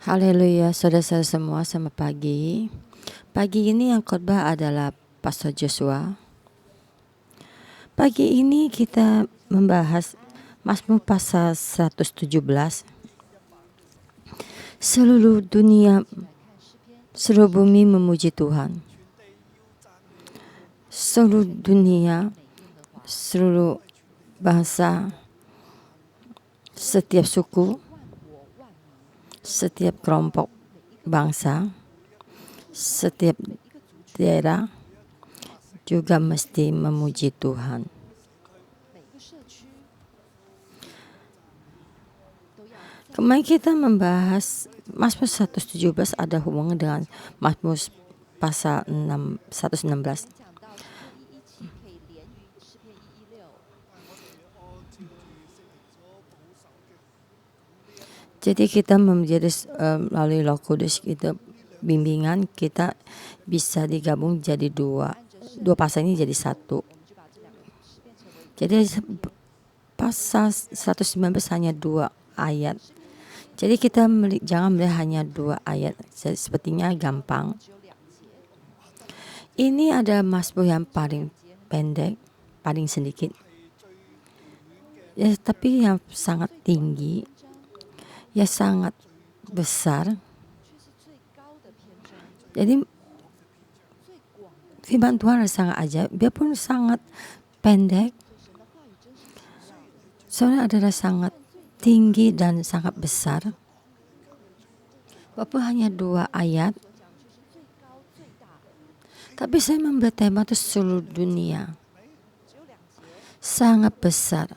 Haleluya, saudara-saudara semua, selamat pagi. Pagi ini yang khotbah adalah Pastor Joshua. Pagi ini kita membahas Mazmur pasal 117. Seluruh dunia, seluruh bumi memuji Tuhan. Seluruh dunia, seluruh bangsa, setiap suku, setiap kelompok bangsa, setiap daerah juga mesti memuji Tuhan. Kemarin kita membahas Mazmur 117 ada hubungan dengan Mazmur pasal 116. Jadi kita menjadi melalui Roh Kudus kita bimbingan, kita bisa digabung jadi dua pasal ini jadi satu. Jadi pasal 119 hanya 2 ayat. Jadi kita jangan melihat hanya 2 ayat, sepertinya gampang. Ini adalah mazmur yang paling pendek, paling sedikit. Ya, tapi yang sangat tinggi, ya sangat besar. Jadi firman Tuhan sangat ajaib, biarpun sangat pendek, soalnya adalah sangat tinggi dan sangat besar. Walaupun hanya 2 ayat, tapi saya memberi tema itu seluruh dunia. Sangat besar.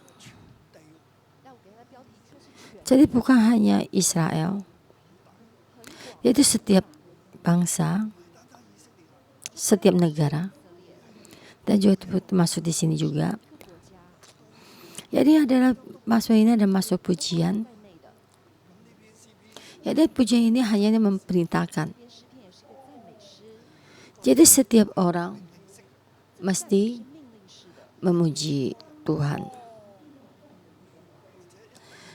Jadi bukan hanya Israel, yaitu setiap bangsa, setiap negara, dan juga termasuk di sini juga. Jadi adalah mazmur ini ada mazmur pujian. Jadi pujian ini hanya memerintahkan. Jadi setiap orang mesti memuji Tuhan.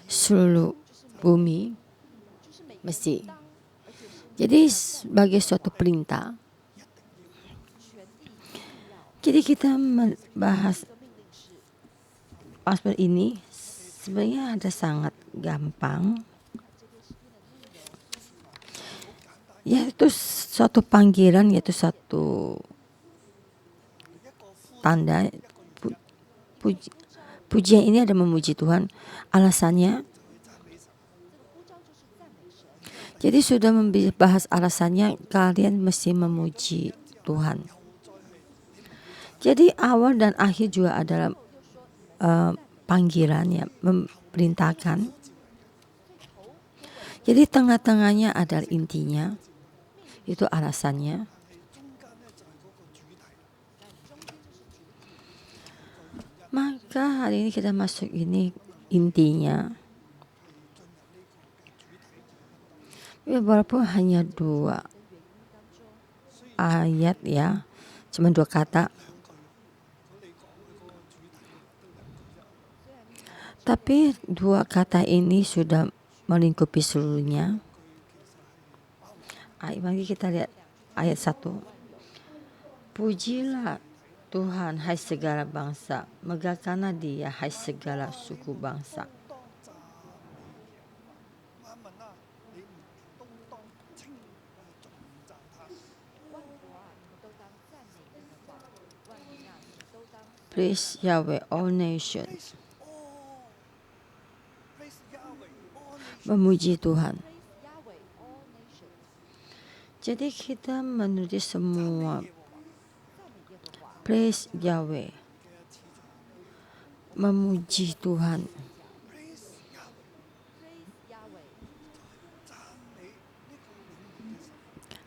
Seluruh bumi mesti. Jadi sebagai suatu perintah. Jadi kita membahas mazmur ini sebenarnya ada sangat gampang. Yaitu suatu panggilan, yaitu satu tanda pujian ini ada memuji Tuhan. Alasannya, jadi sudah membahas alasannya, kalian mesti memuji Tuhan. Jadi awal dan akhir juga adalah panggilannya, memerintahkan. Jadi tengah-tengahnya adalah intinya, itu alasannya. Maka hari ini kita masuk ini intinya. Ya, walaupun hanya 2 ayat ya, cuma 2 kata. Tapi 2 kata ini sudah melingkupi seluruhnya. Mari kita lihat ayat 1. Pujilah Tuhan, hai segala bangsa, megahkanlah Dia, hai segala suku bangsa. Praise Yahweh, all nations. Memuji Tuhan. Jadi kita menulis semua praise Yahweh, memuji Tuhan.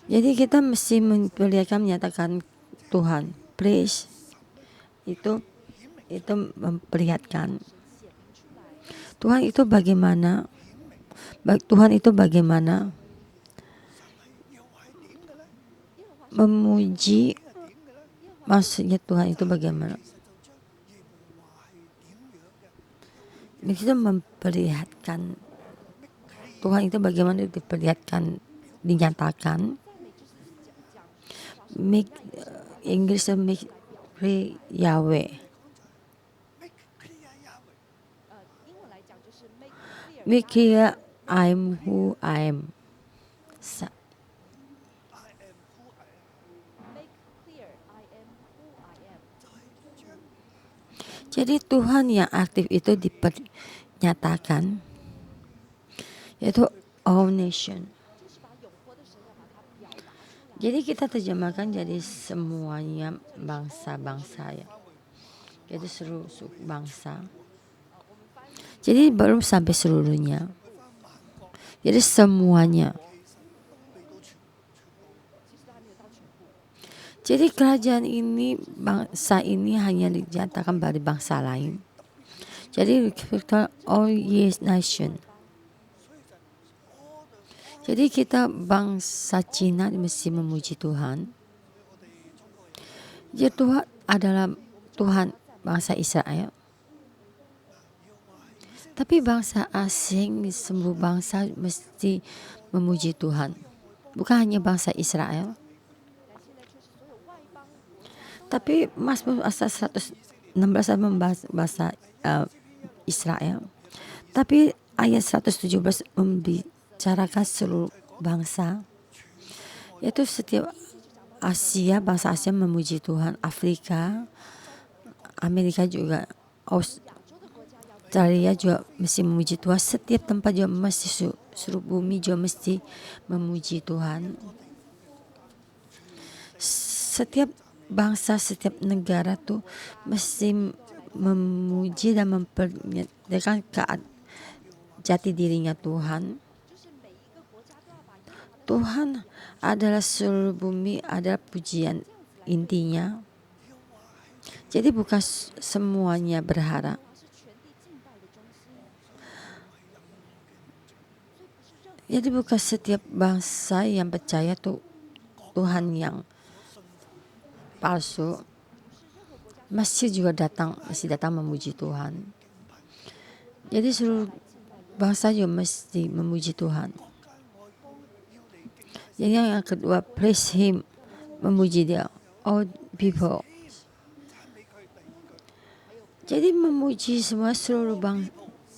Jadi kita mesti menyatakan Tuhan, praise itu memperlihatkan Tuhan itu bagaimana. Tuhan itu bagaimana, memuji, maksudnya Tuhan itu bagaimana. Itu memperlihatkan Tuhan itu bagaimana diperlihatkan, dinyatakan. Make Inggris make clear Yahweh. Make clear I'm who I am. Jadi Tuhan yang aktif itu dipernyatakan, yaitu all nation. Jadi kita terjemahkan jadi semuanya bangsa-bangsa ya. Jadi seluruh bangsa. Jadi belum sampai seluruhnya. Jadi semuanya. Jadi kerajaan ini, bangsa ini hanya dinyatakan dari bangsa lain. Jadi kita all yes nation. Jadi kita bangsa Cina mesti memuji Tuhan. Jadi Tuhan adalah Tuhan bangsa Israel. Tapi bangsa asing, semua bangsa mesti memuji Tuhan. Bukan hanya bangsa Israel. Tapi Mazmur asal 116 membahas bahasa Israel. Tapi ayat 117 membicarakan seluruh bangsa. Yaitu setiap Asia, bangsa Asia memuji Tuhan. Afrika, Amerika juga, Australia juga mesti memuji Tuhan. Setiap tempat juga mesti, seluruh bumi juga mesti memuji Tuhan. Setiap bangsa, setiap negara tuh mesti memuji dan memperlihatkan jati dirinya Tuhan. Tuhan adalah seluruh bumi, adalah pujian intinya. Jadi bukan semuanya berharap. Jadi bukan setiap bangsa yang percaya tuh Tuhan yang palsu masih datang memuji Tuhan. Jadi seluruh bangsa juga mesti memuji Tuhan. Jadi yang kedua, praise Him, memuji Dia, all people. Jadi memuji semua seluruh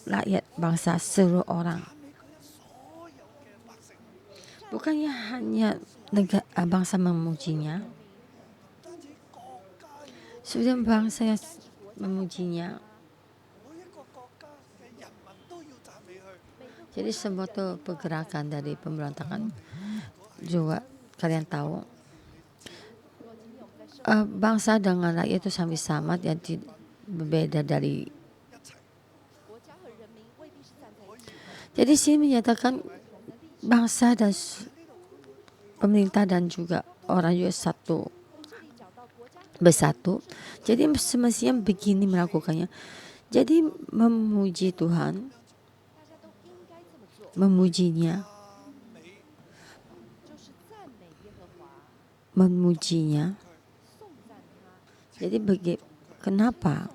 rakyat bangsa, seluruh orang. Bukannya hanya bangsa memujinya. Sudah bangsa yang memujinya. Jadi semua itu pergerakan dari pemberontakan juga kalian tahu. Bangsa dengan rakyat itu sama yang berbeda dari. Jadi sini menyatakan bangsa dan pemerintah dan juga orang juga bersatu. Jadi semestinya begini melakukannya. Jadi memuji Tuhan, memujinya, Jadi kenapa?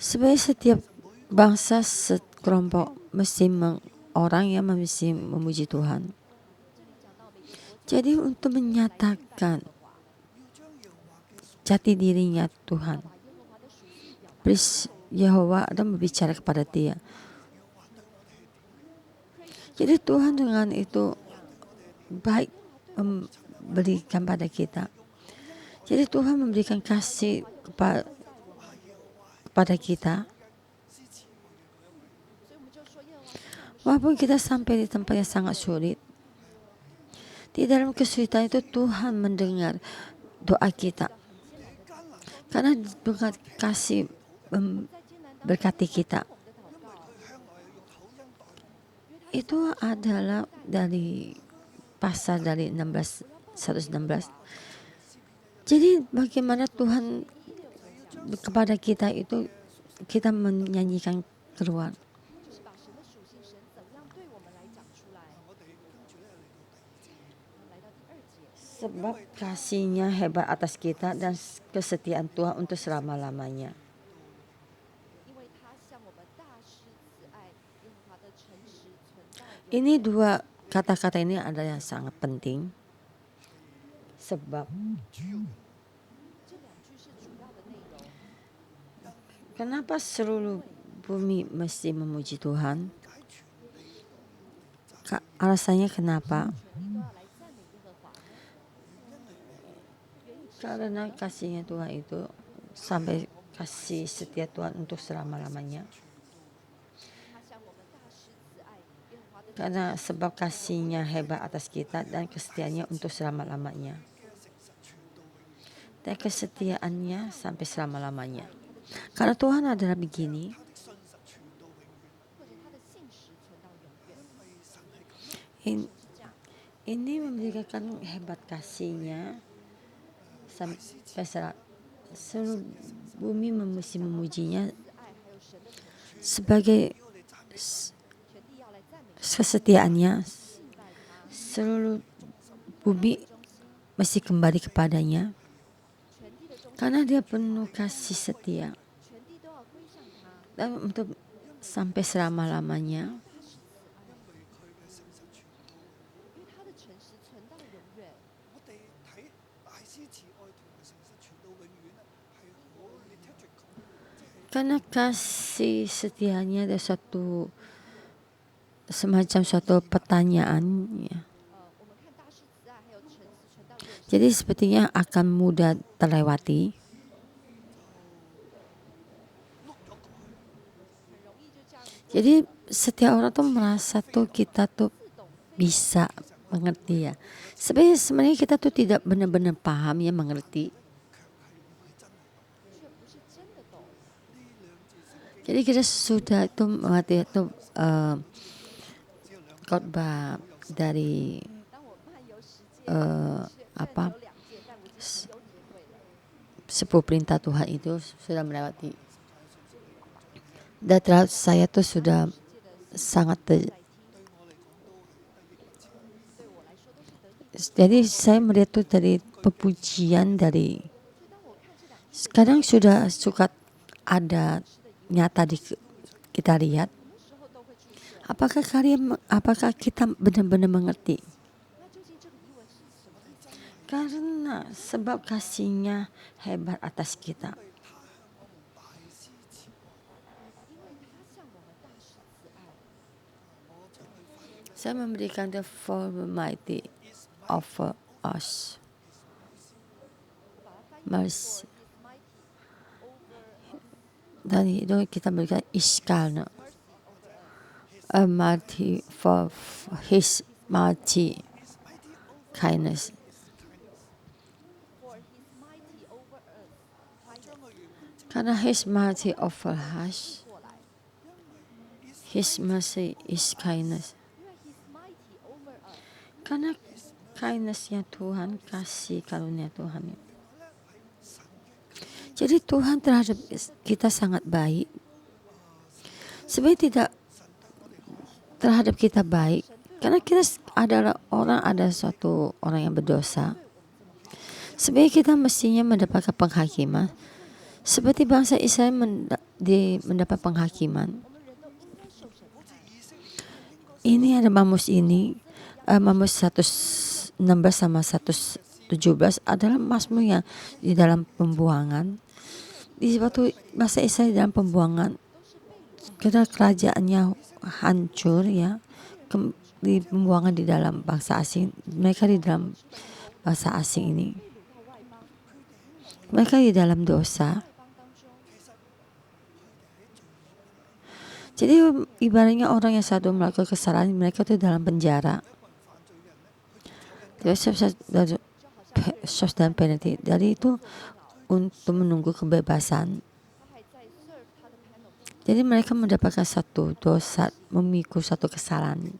Sebenarnya setiap bangsa, sekelompok mesti orang yang mesti memuji Tuhan. Jadi untuk menyatakan jati dirinya Tuhan, please Yehova dan berbicara kepada Dia. Jadi Tuhan dengan itu baik memberikan pada kita. Jadi Tuhan memberikan kasih kepada kita. Walaupun kita sampai di tempat yang sangat sulit, di dalam kesulitan itu Tuhan mendengar doa kita. Karena Tuhan kasih berkati kita. Itu adalah dari pasal dari 116. Jadi bagaimana Tuhan kepada kita itu kita menyanyikan keluar. Sebab kasihnya hebat atas kita dan kesetiaan Tuhan untuk selama-lamanya. Ini dua kata-kata ini adalah yang sangat penting. Sebab kenapa seluruh bumi mesti memuji Tuhan? Alasannya kenapa? Karena kasihnya Tuhan itu sampai kasih setia Tuhan untuk selama-lamanya. Karena sebab kasihnya hebat atas kita dan kesetiaannya untuk selama-lamanya. Dan kesetiaannya sampai selama-lamanya. Karena Tuhan adalah begini. Ini memberikan hebat kasihnya sampai seluruh bumi mesti memujinya sebagai kesetiaannya. Seluruh bumi mesti kembali kepadanya karena dia penuh kasih setia dan untuk sampai selama-lamanya. Karena kasih setianya ada semacam suatu pertanyaan, ya. Jadi sepertinya akan mudah terlewati. Jadi setiap orang tuh merasa tuh kita tuh bisa mengerti, ya. Sebenarnya kita tuh tidak benar-benar paham, ya, mengerti. Jadi kita sudah itu mengerti itu khotbah dari apa 10 perintah Tuhan itu sudah melewati. Dan terhadap saya tuh sudah sangat jadi saya melihat tuh dari pepujian dari sekarang sudah suka ada nyata kita lihat. Apakah kita benar-benar mengerti? Karena sebab kasihnya hebat atas kita. Saya memberikan the mighty over us. Mercy. Dan itu kita berikan iskalna. A mighty for his mighty kindness. Karena his mighty over us, his mercy is kindness. Karena kindnessnya Tuhan, kasih karunia Tuhan. Jadi Tuhan terhadap kita sangat baik. Sebenarnya tidak terhadap kita baik, karena kita ada suatu orang yang berdosa. Sebenarnya kita mestinya mendapatkan penghakiman, seperti bangsa Israel mendapat penghakiman. Ini ada Mazmur ini, Mazmur 116 sama 117 adalah Mazmur yang di dalam pembuangan. Di waktu bangsa Israel dalam pembuangan, karena kerajaannya hancur, ya, di pembuangan di dalam bangsa asing. Mereka di dalam bangsa asing ini, mereka di dalam dosa. Jadi ibaratnya orang yang satu melakukan kesalahan, mereka itu dalam penjara. Dan penalti dari itu untuk menunggu kebebasan. Jadi mereka mendapatkan satu dosa, memikul satu kesalahan.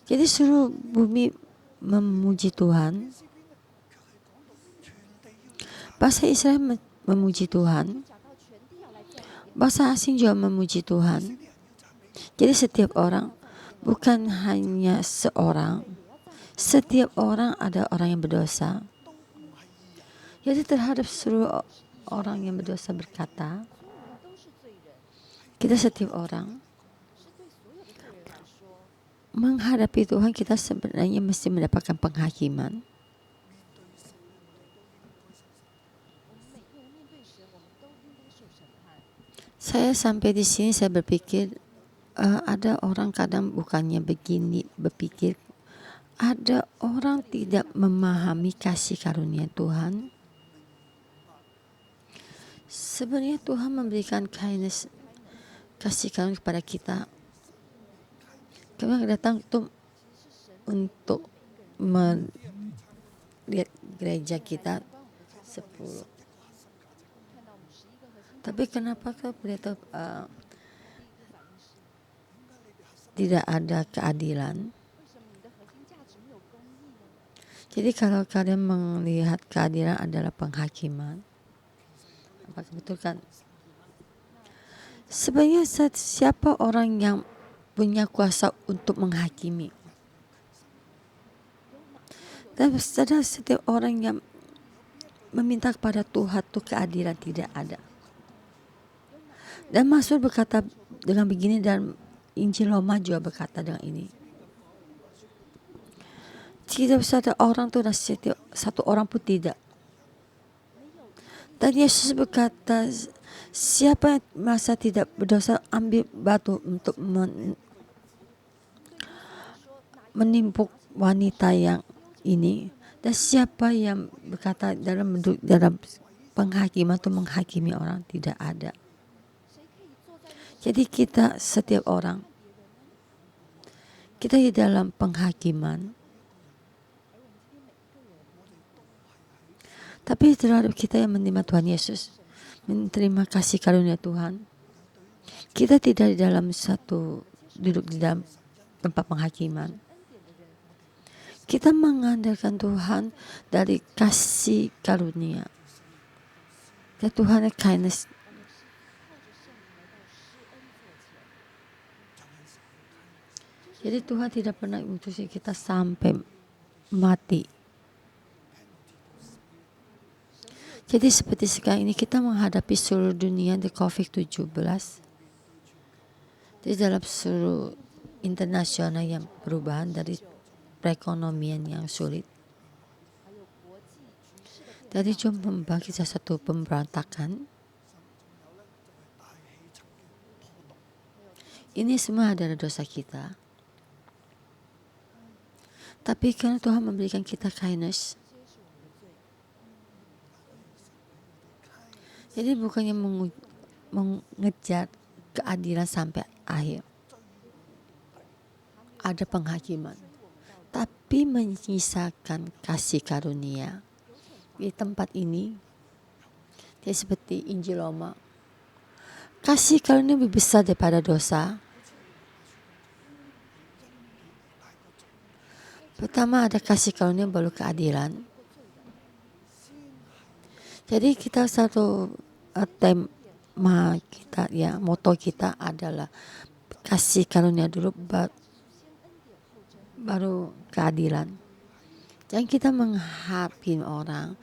Jadi seluruh bumi memuji Tuhan. Bangsa Israel memuji Tuhan. Bangsa asing juga memuji Tuhan. Jadi setiap orang, bukan hanya seorang, setiap orang ada orang yang berdosa. Jadi terhadap seluruh orang yang berdosa berkata, kita setiap orang menghadapi Tuhan, kita sebenarnya mesti mendapatkan penghakiman. Saya sampai di sini saya berpikir, ada orang kadang bukannya begini berpikir, ada orang tidak memahami kasih karunia Tuhan. Sebenarnya Tuhan memberikan kindness, kasih karunia kepada kita. Kami datang untuk melihat gereja kita 10. Tapi kenapa tidak ada keadilan? Jadi kalau kalian melihat keadilan adalah penghakiman, apakah betul kan? Sebenarnya siapa orang yang punya kuasa untuk menghakimi? Dan setiap orang yang meminta kepada Tuhan itu keadilan tidak ada. Dan Mazmur berkata dengan begini, dan Injil Roma juga berkata dengan ini. Tidak bisa ada orang itu, dan satu orang pun tidak. Dan Yesus berkata, siapa yang merasa tidak berdosa, ambil batu untuk menimpuk wanita yang ini. Dan siapa yang berkata dalam penghakiman itu menghakimi orang, tidak ada. Jadi kita setiap orang, kita di dalam penghakiman. Tapi terhadap kita yang menerima Tuhan Yesus, menerima kasih karunia Tuhan, kita tidak di dalam duduk di dalam tempat penghakiman. Kita mengandalkan Tuhan dari kasih karunia. Dan Tuhan kindness. Jadi Tuhan tidak pernah mengutus kita sampai mati. Jadi seperti sekarang ini kita menghadapi seluruh dunia di COVID-19. Di dalam seluruh internasional yang perubahan dari perekonomian yang sulit. Dari jom membagi satu pemberontakan. Ini semua adalah dosa kita. Tapi karena Tuhan memberikan kita kindness, jadi bukannya mengejar keadilan sampai akhir, ada penghakiman, tapi menyisakan kasih karunia. Di tempat ini, jadi seperti Injil Roma, kasih karunia lebih besar daripada dosa. Pertama ada kasih karunia, baru keadilan. Jadi kita tema kita ya, moto kita adalah kasih karunia dulu, baru keadilan. Jangan kita menghakimi orang,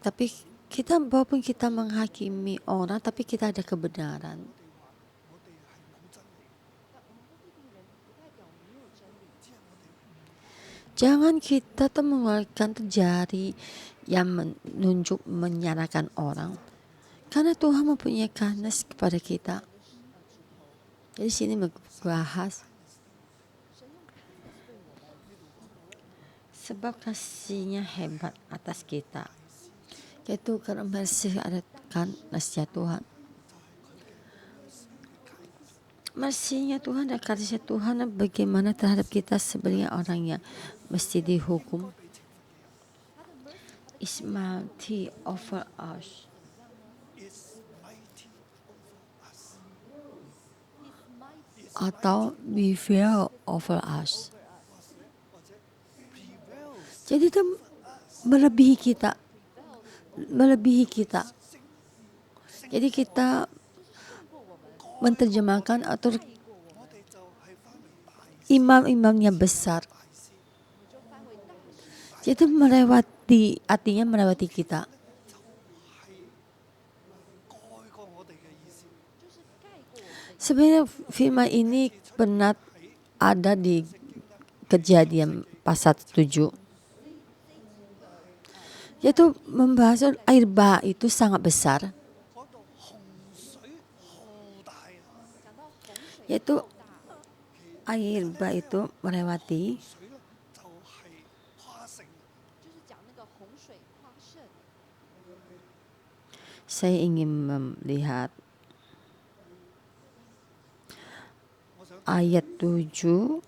tapi kita walaupun kita menghakimi orang, tapi kita ada kebenaran. Jangan kita mengeluarkan jari yang menunjuk menyalahkan orang, karena Tuhan mempunyai kindness kepada kita. Jadi sini membahas sebab kasihnya hebat atas kita, yaitu karena mercy adakan nasihat Tuhan. Mercy-nya Tuhan dan kasih Tuhan bagaimana terhadap kita sebenarnya orang yang mesti dihukum. Is mighty over us. Atau prevail over us. Jadi itu melebihi kita. Jadi kita menerjemahkan atau imam-imamnya besar. Jadi artinya melewati kita. Sebenarnya firman ini pernah ada di Kejadian pasal 7, yaitu membahas air bah itu sangat besar, yaitu air bah itu melewati. Saya ingin melihat ayat 7,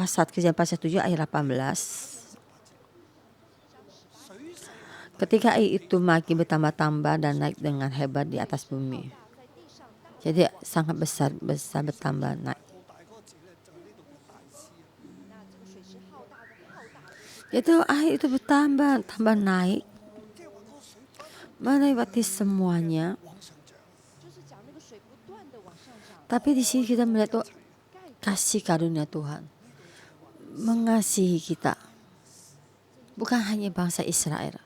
Kejadian pasal 7 ayat 18. Ketika air itu makin bertambah-tambah dan naik dengan hebat di atas bumi. Jadi sangat besar bertambah naik. Itu air itu bertambah naik, melewati semuanya. Tapi di sini kita melihat kasih karunia Tuhan mengasihi kita, bukan hanya bangsa Israel,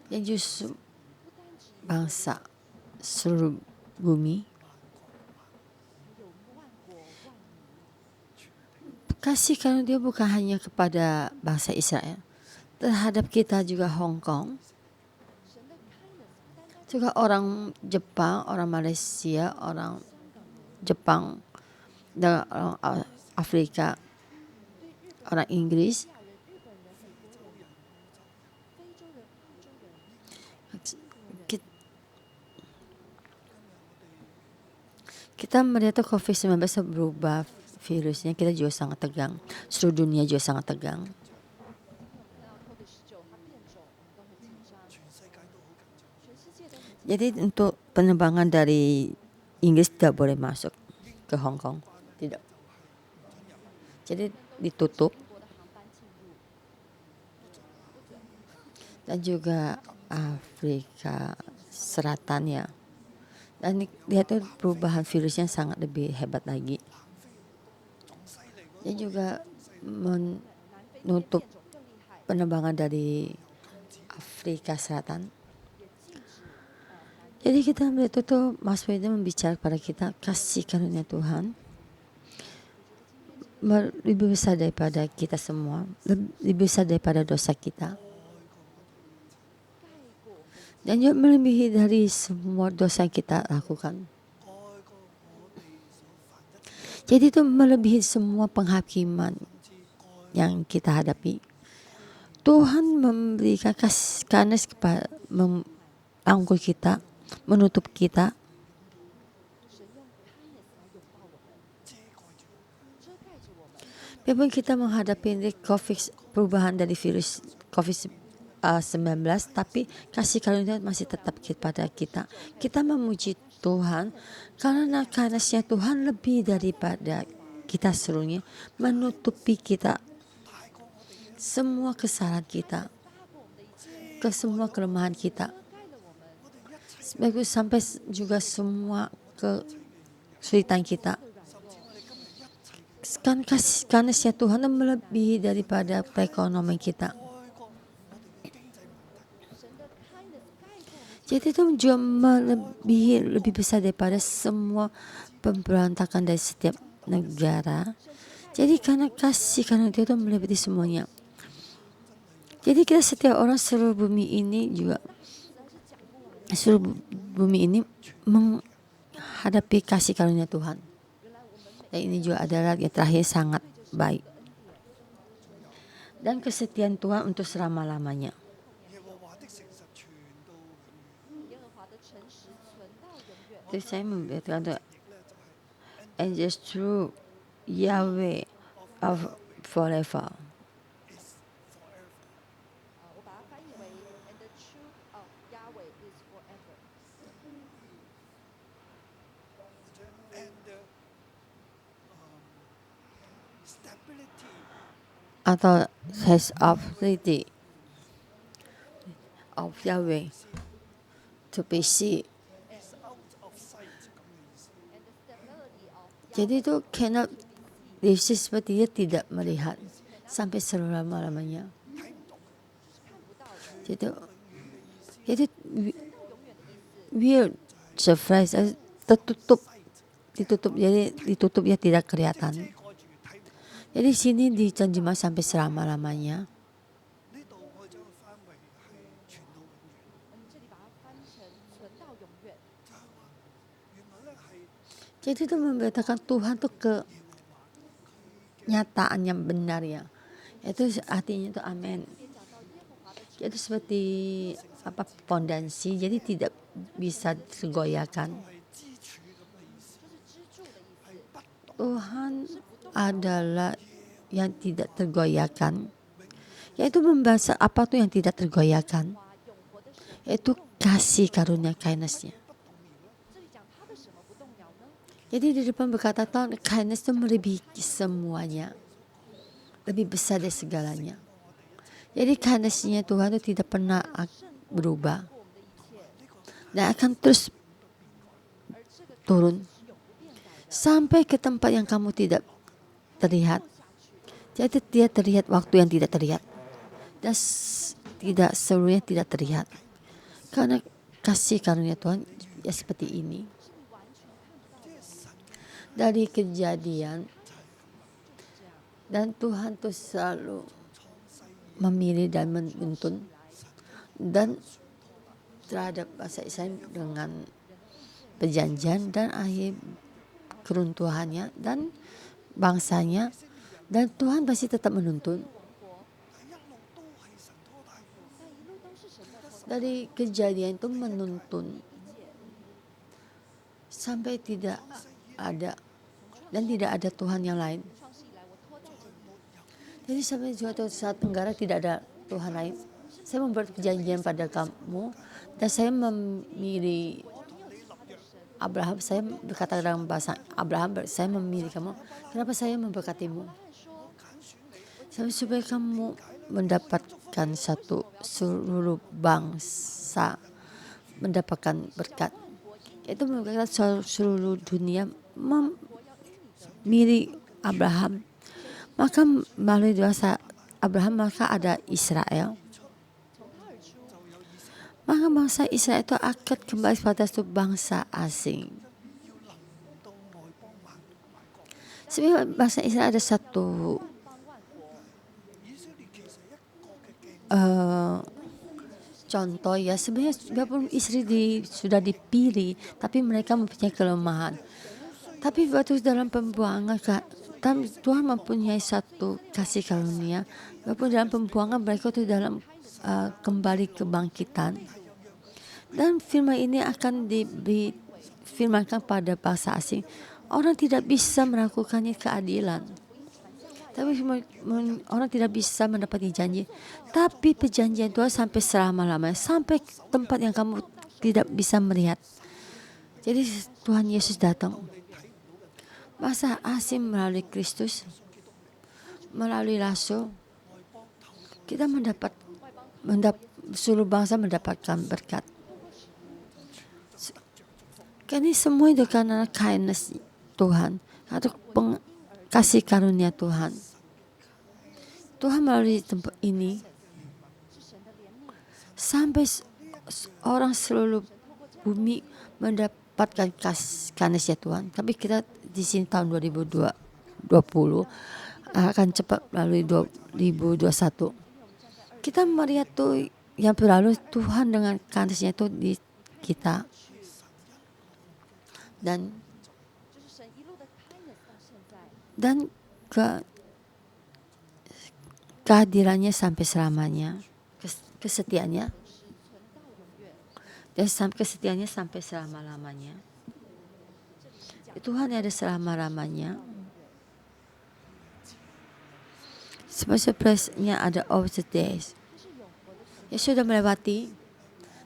yang justru bangsa seluruh bumi. Kasih karunia Dia bukan hanya kepada bangsa Israel, terhadap kita juga Hong Kong, juga orang Jepang, orang Malaysia, orang Jepang, dan orang Afrika, orang Inggris. Kita melihat COVID-19 berubah virusnya, kita juga sangat tegang. Seluruh dunia juga sangat tegang. Jadi untuk penerbangan dari Inggris tidak boleh masuk ke Hong Kong, tidak. Jadi ditutup. Dan juga Afrika Selatan ya. Dan lihat tuh perubahan virusnya sangat lebih hebat lagi. Dan juga menutup penerbangan dari Afrika Selatan. Jadi kita melihat itu Mas Wede membicara kepada kita kasih karunia Tuhan lebih besar daripada kita semua, lebih besar daripada dosa kita. Dan juga melebihi dari semua dosa yang kita lakukan. Jadi itu melebihi semua penghakiman yang kita hadapi. Tuhan memberikan kasih karunia kepada menanggung kita, menutup kita. Memang kita menghadapi perubahan dari virus COVID-19, tapi kasih karunia masih tetap pada kita. Kita memuji Tuhan karena kasih Tuhan lebih daripada kita seluruhnya, menutupi kita semua kesalahan kita, ke semua kelemahan kita, sampai juga semua kesulitan kita. Karena Tuhan melebihi daripada perekonomian kita. Jadi itu juga lebih besar daripada semua pemberontakan dari setiap negara. Jadi karena kasih karunia itu melebihi semuanya. Jadi kita setiap orang seluruh bumi ini menghadapi kasih karunia Tuhan. Dan ini juga adalah yang terakhir sangat baik. Dan kesetiaan Tuhan untuk selama-lamanya. Jadi saya memberitakan and just true Yahweh of forever. Atau has authority of Yahweh to be seen. Jadi itu cannot diisi seperti dia tidak melihat sampai selama-lamanya. Jadi weird, surprise, ditutup ya tidak kelihatan. Jadi sini diterjemah sampai selama-lamanya. Jadi itu memberitakan Tuhan tuh kenyataan yang benar ya. Itu artinya itu amin. Itu seperti pondasi, jadi tidak bisa tergoyahkan. Tuhan adalah yang tidak tergoyahkan. Yaitu membahas apa tuh yang tidak tergoyahkan? Yaitu kasih karunia kindness-nya. Jadi di depan berkata Tuhan, kindness itu melebihi semuanya, lebih besar dari segalanya. Jadi kindness-nya Tuhan itu tidak pernah berubah dan akan terus turun sampai ke tempat yang kamu tidak terlihat. Jadi dia terlihat waktu yang tidak terlihat dan tidak seluruhnya tidak terlihat. Karena kasih karunia Tuhan ya seperti ini. Dari kejadian, dan Tuhan tuh selalu memilih dan menuntun, dan terhadap bangsa Israel dengan perjanjian dan akhir keruntuhannya dan bangsanya, dan Tuhan pasti tetap menuntun. Dari kejadian itu menuntun sampai tidak ada dan tidak ada Tuhan yang lain. Jadi sampai suatu saat Tenggara tidak ada Tuhan lain. Saya membuat perjanjian pada kamu dan saya memilih Abraham. Saya berkata dalam bahasa Abraham, saya memilih kamu. Kenapa saya memberkatimu? Supaya kamu mendapatkan satu seluruh bangsa mendapatkan berkat. Itu mengatakan seluruh dunia memilih Abraham. Maka melalui dosa Abraham maka ada Israel. Maka bangsa Israel itu akan kembali pada satu bangsa asing. Sebenarnya bangsa Israel ada satu contoh ya, sebenarnya walaupun istri sudah dipilih, tapi mereka mempunyai kelemahan. Tapi waktu dalam pembuangan, Tuhan mempunyai satu kasih karunia. Walaupun dalam pembuangan mereka itu dalam kembali kebangkitan. Dan firman ini akan difirmankan pada bangsa asing. Orang tidak bisa melakukannya keadilan. Tapi orang tidak bisa mendapati janji. Tapi perjanjian Tuhan sampai selama-lamanya, sampai tempat yang kamu tidak bisa melihat. Jadi Tuhan Yesus datang. Bangsa asing melalui Kristus, melalui rasul, kita seluruh bangsa mendapatkan berkat. Ini semua itu karena kindness Tuhan atau kasih karunia Tuhan. Tuhan melalui tempat ini sampai orang seluruh bumi mendapatkan kasih Tuhan. Tapi kita di sini tahun 2020 akan cepat melalui 2021. Kita melihat tuh yang berlalu Tuhan dengan kasih-Nya itu di kita. Dan kehadirannya sampai selamanya, kesetiaannya dan kesetiaannya sampai selama-lamanya. Tuhan ada selama-lamanya. Surprise-nya ada all the days. Ya sudah melewati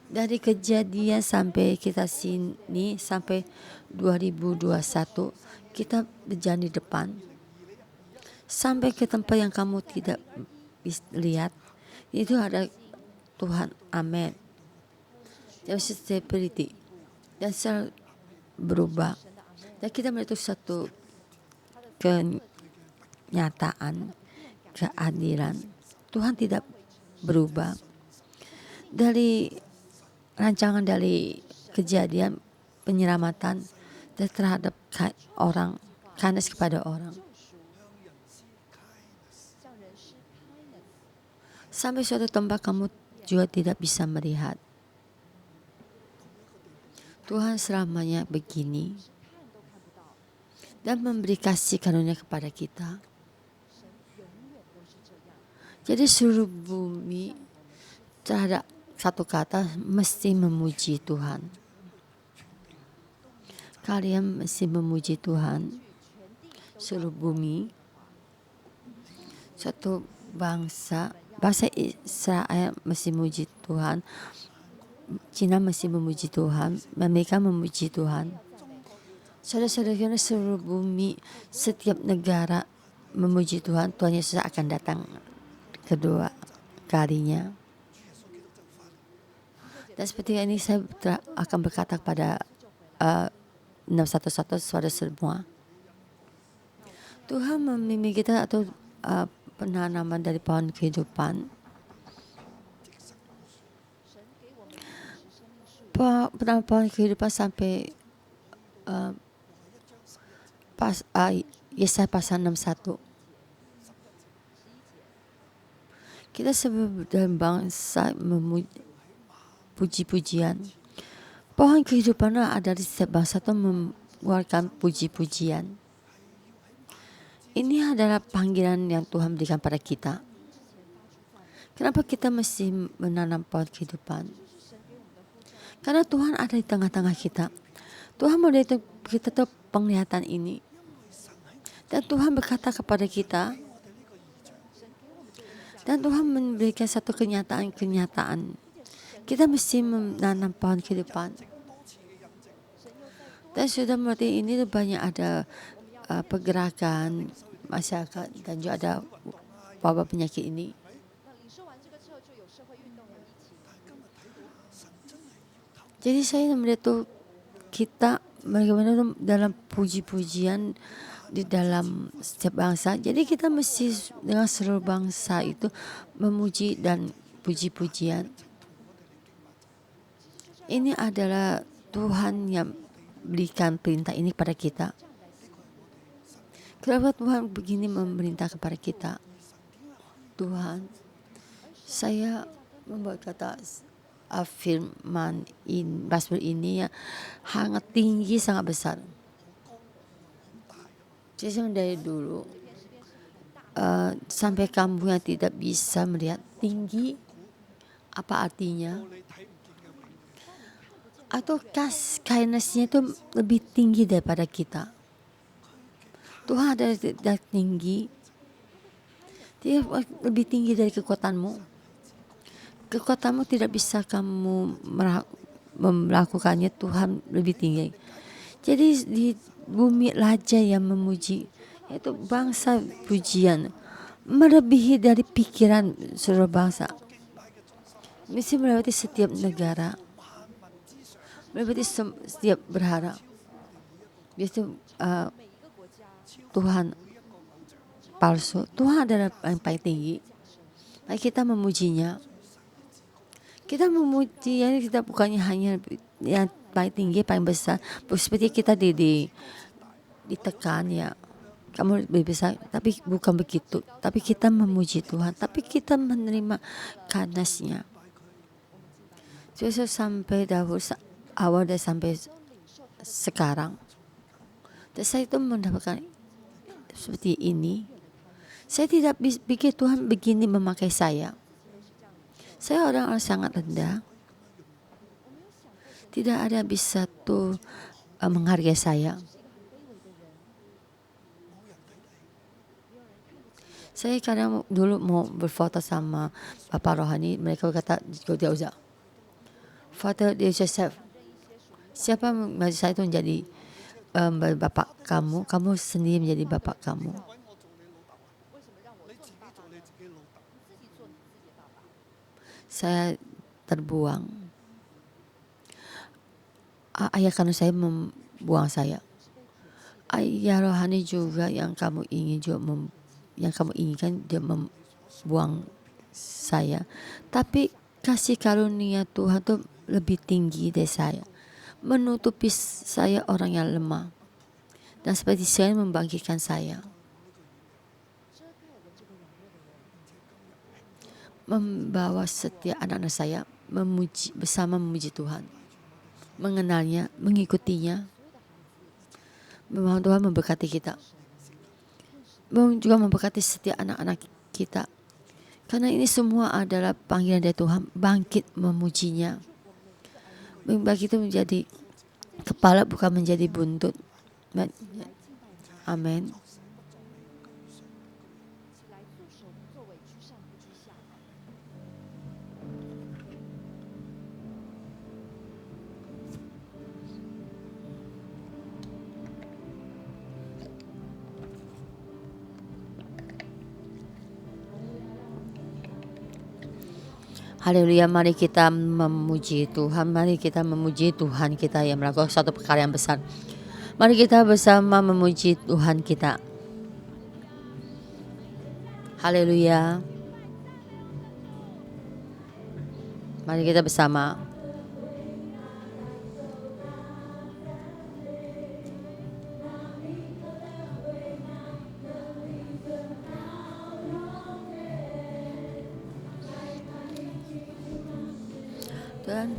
dari kejadian sampai kita sini sampai 2021 kita berjalan di depan sampai ke tempat yang kamu tidak lihat. Itu ada Tuhan, amin. There is stability dan selalu berubah. Dan kita melihat satu kenyataan keadilan. Tuhan tidak berubah. Dari rancangan dari kejadian penyelamatan terhadap orang, kindness kepada orang. Sampai suatu tempat kamu juga tidak bisa melihat. Tuhan selamanya begini dan memberi kasih karunia kepada kita. Jadi seluruh bumi terhadap satu kata mesti memuji Tuhan. Kalian mesti memuji Tuhan. Seluruh bumi, satu bangsa Israel mesti memuji Tuhan. Cina mesti memuji Tuhan. Amerika memuji Tuhan. Saudara-saudara, seluruh bumi, setiap negara memuji Tuhan. Tuhan Yesus akan datang kedua kalinya. Dan seperti ini saya akan berkata kepada 611 saudara semua. Tuhan memimpin kita atau penanaman dari pohon kehidupan. Penanaman pohon kehidupan sampai Yesaya pasal 61. Kita sebagai bangsa memuji puji-pujian. Pohon kehidupan ada di setiap bangsa itu mengeluarkan puji-pujian. Ini adalah panggilan yang Tuhan berikan pada kita. Kenapa kita mesti menanam pohon kehidupan? Karena Tuhan ada di tengah-tengah kita. Tuhan memberi kita tuh penglihatan ini. Dan Tuhan berkata kepada kita. Dan Tuhan memberikan satu kenyataan. Kita mesti menanam pohon kehidupan. Dan sudah mengerti ini banyak ada pergerakan masyarakat dan juga ada wabah penyakit ini. Jadi saya melihat tuh kita bagaimana dalam puji-pujian di dalam setiap bangsa. Jadi kita mesti dengan seluruh bangsa itu memuji dan puji-pujian. Ini adalah Tuhan yang berikan perintah ini kepada kita. Kenapa Tuhan begini memerintah kepada kita? Tuhan, saya membuat kata firman Basmul ini yang sangat tinggi, sangat besar. Jadi dari dulu sampai kamu yang tidak bisa melihat tinggi apa artinya? Atau kindness-nya itu lebih tinggi daripada kita. Tuhan ada tinggi, dia lebih tinggi dari kekuatanmu. Kekuatanmu tidak bisa kamu melakukannya, Tuhan lebih tinggi. Jadi di bumi raja yang memuji, yaitu bangsa pujian, melebihi dari pikiran seluruh bangsa. Mesti melewati setiap negara, melewati setiap berharap. Itu Tuhan palsu. Tuhan adalah yang paling tinggi. Mari kita memujinya. Kita memuji, ya, kita bukannya hanya yang paling tinggi, paling besar. Seperti kita ditekan ya, kamu lebih besar, tapi bukan begitu. Tapi kita memuji Tuhan, tapi kita menerima kindness-nya. Jadi sampai dahulu awal dan sampai sekarang, dan saya itu mendapatkan seperti ini. Saya tidak pikir Tuhan begini memakai saya. Saya orang sangat rendah. Tidak ada yang bisa tuh menghargai saya. Saya kadang dulu mau berfoto sama Bapak Rohani, mereka berkata, tidak usah. Foto dia Joseph. Siapa menjadi saya itu menjadi bapak kamu, kamu sendiri menjadi bapak kamu. Saya terbuang. Ayah kandung saya membuang saya. Ayah rohani juga yang kamu ingin juga yang kamu inginkan dia membuang saya. Tapi kasih karunia Tuhan itu lebih tinggi dari saya. menutupi saya orang yang lemah, dan seperti saya membangkitkan saya, membawa setiap anak-anak saya bersama memuji Tuhan, mengenalnya, mengikutinya. Mohon Tuhan memberkati kita, juga memberkati setiap anak-anak kita, karena ini semua adalah panggilan dari Tuhan, bangkit memujinya, bagi itu menjadi kepala bukan menjadi buntut. Amin. Haleluya, mari kita memuji Tuhan, mari kita memuji Tuhan kita yang melakukan suatu perkara yang besar. Mari kita bersama memuji Tuhan kita. Haleluya. Mari kita bersama. Dan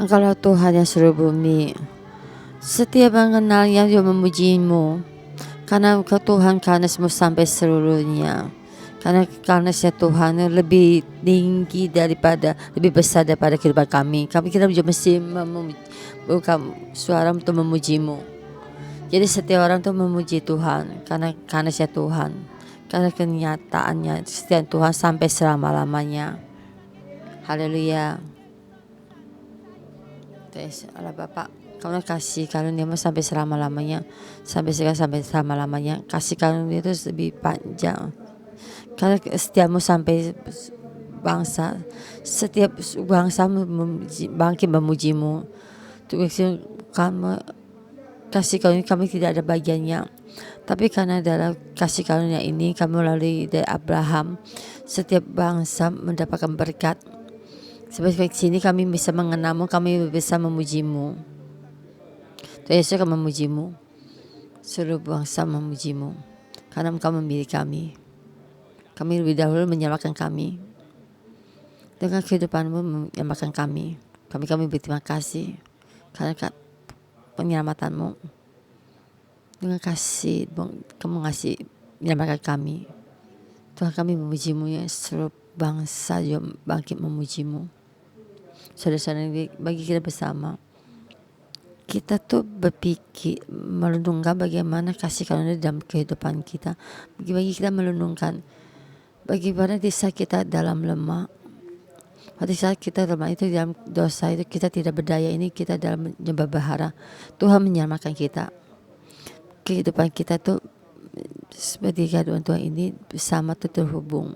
Engkaulah Tuhan yang seluruh bumi. Setiap mengenal yang juga memuji-Mu. Karena Engkau Tuhan karuniamu sampai seluruhnya. Karena Tuhan lebih tinggi daripada, lebih besar daripada kehidupan kami. Kita juga mesti buka suara untuk memuji-Mu. Jadi setiap orang tuh memuji Tuhan karena Tuhan. Karena kenyataannya setiap Tuhan sampai selama-lamanya. Haleluya. Terus Allah Bapak, Kamu kasih karunia-Mu sampai selama-lamanya, sampai sekarang sampai selama-lamanya. Kasih karunia itu lebih panjang. Karena setiapmu sampai bangsa, setiap bangsa bangkit memuji-Mu. Kamu kasih karunia kami tidak ada bagiannya, tapi karena dalam kasih karunia ini kami melalui dari Abraham, setiap bangsa mendapatkan berkat. Seperti sini kami bisa mengenal-Mu, kami bisa memuji-Mu. Tuhan Yesus akan memuji-Mu, seluruh bangsa memuji-Mu, karena Engkau memilih kami. Kami lebih dahulu menyelamatkan kami. Dengan kehidupan-Mu menyelamatkan kami. Kami berterima kasih karena penyelamatanmu. Dengan kasih Kamu ngasih menyelamatkan kami. Tuhan, kami memuji-Mu ya, seluruh bangsa juga bangkit memuji-Mu. Saudara-saudara, bagi kita bersama, kita tuh berpikir merenungkan bagaimana kasih karunia dalam kehidupan kita. Bagi kita merenungkan bagaimana di saat kita dalam lemah, pada saat kita lemah itu dalam dosa itu kita tidak berdaya, ini kita dalam menyembah bahara, Tuhan menyelamatkan kita. Kehidupan kita tuh seperti kehidupan Tuhan ini bersama tuh terhubung.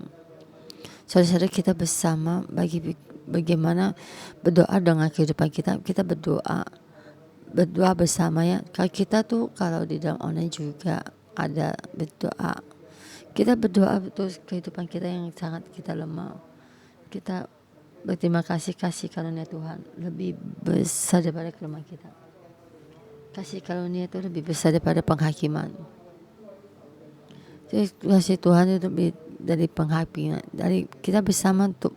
Saudara-saudara, kita bersama bagaimana berdoa dengan kehidupan kita. Kita berdoa bersama ya. Kalau kita tuh kalau di dalam online juga ada berdoa. Kita berdoa betul kehidupan kita yang sangat kita lemah. Kita berterima kasih karunia Tuhan lebih besar daripada kelemahan kita. Kasih karunia itu lebih besar daripada penghakiman. Jadi kasih Tuhan itu lebih dari penghakiman. Dari kita bersama untuk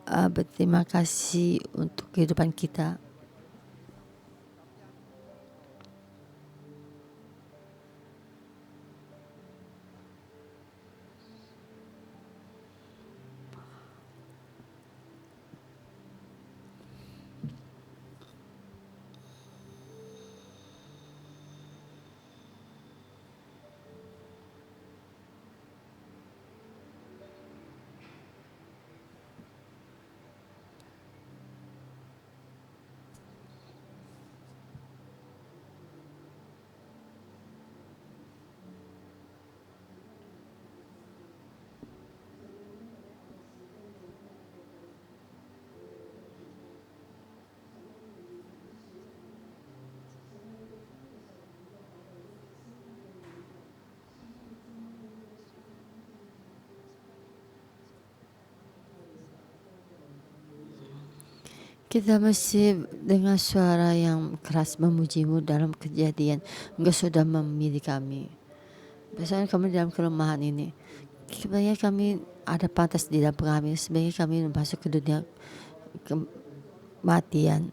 berterima kasih untuk kehidupan kita. Kita mesti dengan suara yang keras memuji-Mu dalam kejadian. Engkau sudah memilih kami. Biasanya kami dalam kelemahan ini. Sebenarnya kami ada pantas di dalam kami. Sebenarnya kami masuk ke dunia kematian.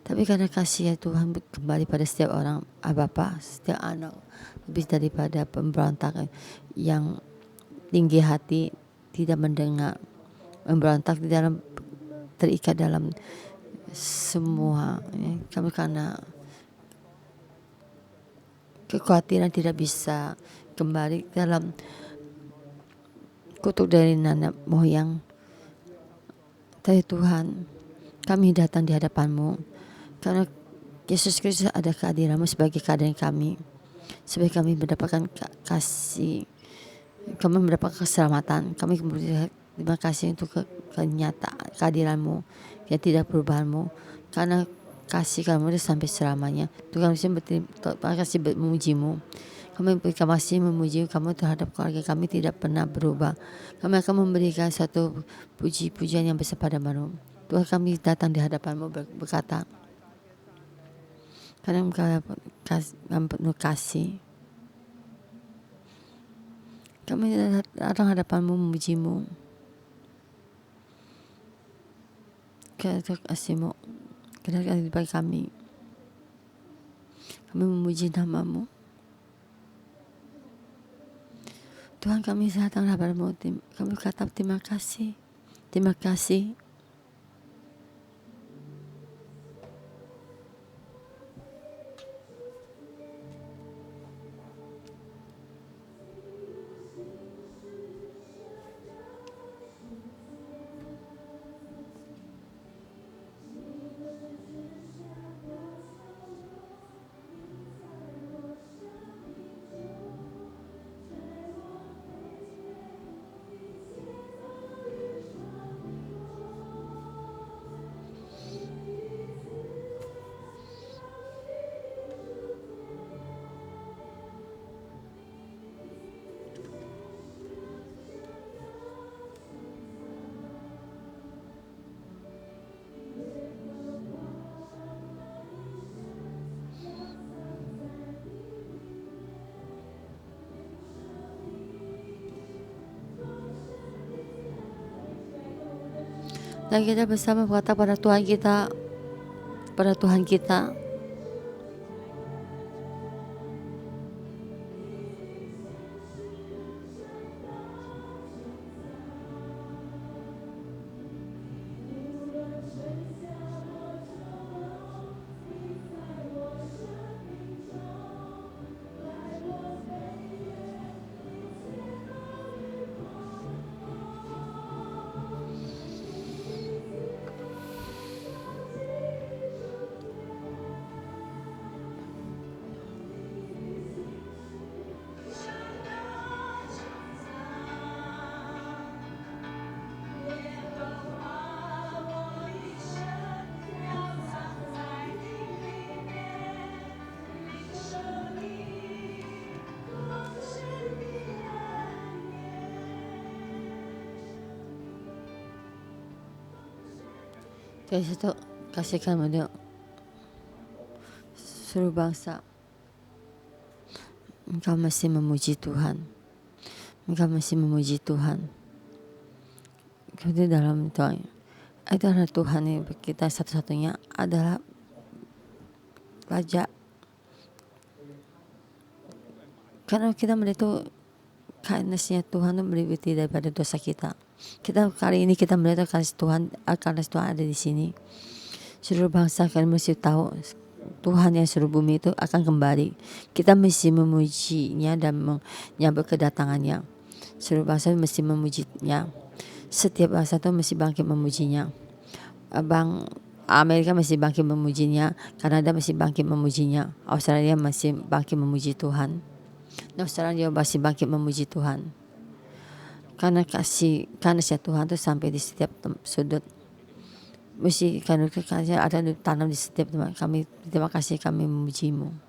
Tapi karena kasih Tuhan kembali pada setiap orang, Bapa, setiap anak, lebih daripada pemberontakan yang tinggi hati, tidak mendengar, memberontak di dalam, terikat dalam semua ya. Kami karena kekhawatiran tidak bisa kembali dalam kutuk dari nenek moyang. Tapi Tuhan, kami datang di hadapan-Mu karena Yesus Kristus ada kehadiran-Mu sebagai keadaan kami, sebagai kami mendapatkan kasih, kami mendapatkan keselamatan. Kami terima kasih untuk kenyataan kehadiran-Mu yang tidak perubahan-Mu, karena kasih kamu itu sampai selamanya. Tuhan berterima kasih memuji-Mu. Kami berterima kasih memuji kamu terhadap keluarga kami tidak pernah berubah. Kami akan memberikan satu puji-pujian yang besar pada-Mu. Tuhan, kami datang di hadapan-Mu berkata, karena Engkau penuh kasih, kami datang hadapan-Mu memuji-Mu. Karena kasih-Mu, Kerana bagi kami memuji nama-Mu. Tuhan, kami datang padamu, kami kata terima kasih. Terima kasih. Dan kita bersama berkata pada Tuhan kita, kita kasihkan pada seluruh bangsa. Engkau masih memuji Tuhan. Engkau masih memuji Tuhan. Kita dalam Tuhan. Itu adalah Tuhan yang kita satu-satunya adalah Raja. Karena kita melihat kindness-nya Tuhan melebihi daripada dosa kita. Kali ini kita melihat kasih Tuhan ada di sini. Seluruh bangsa akan mesti tahu Tuhan yang seluruh bumi itu akan kembali. Kita mesti memujinya dan menyambut kedatangannya. Seluruh bangsa mesti memujinya. Setiap bangsa itu mesti bangkit memujinya. Amerika mesti bangkit memujinya. Kanada mesti bangkit memujinya. Australia mesti bangkit memuji Tuhan. Australia masih bangkit memuji Tuhan. Karena kasih Tuhan itu sampai di setiap sudut. Mesti karena kasih ada tanam di setiap tempat. Terima kasih kami memuji-Mu.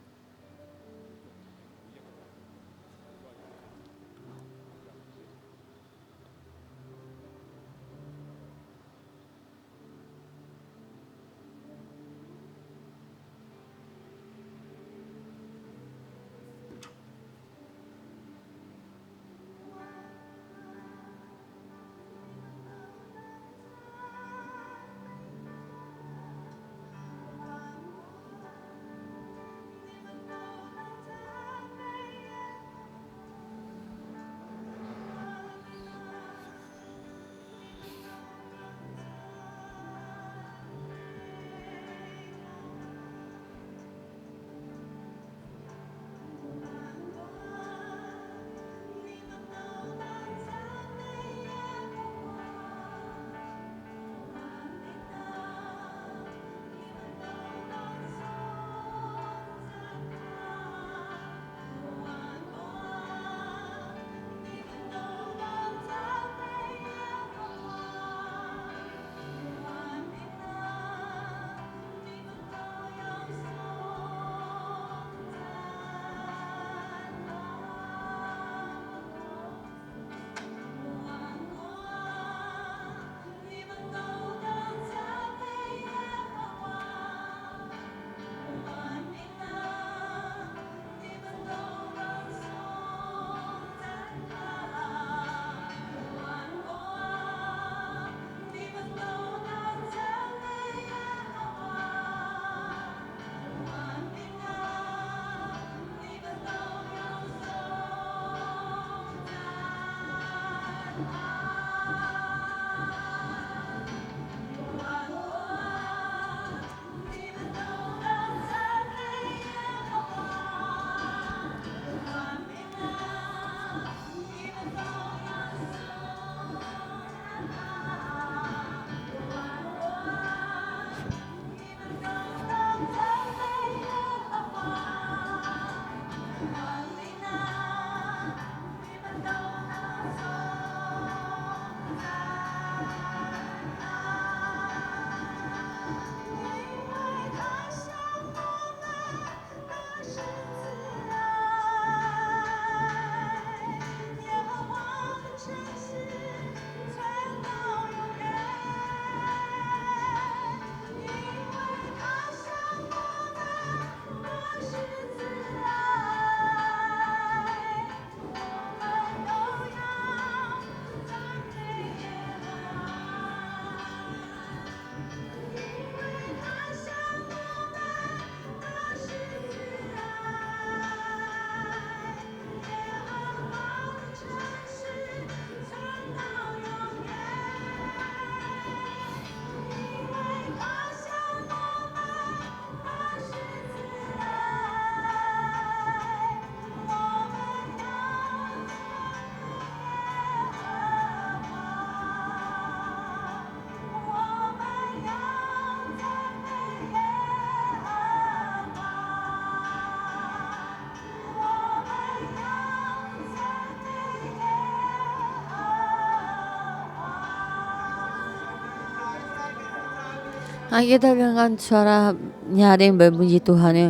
Kita dengan suara nyaring berpuji Tuhan ya.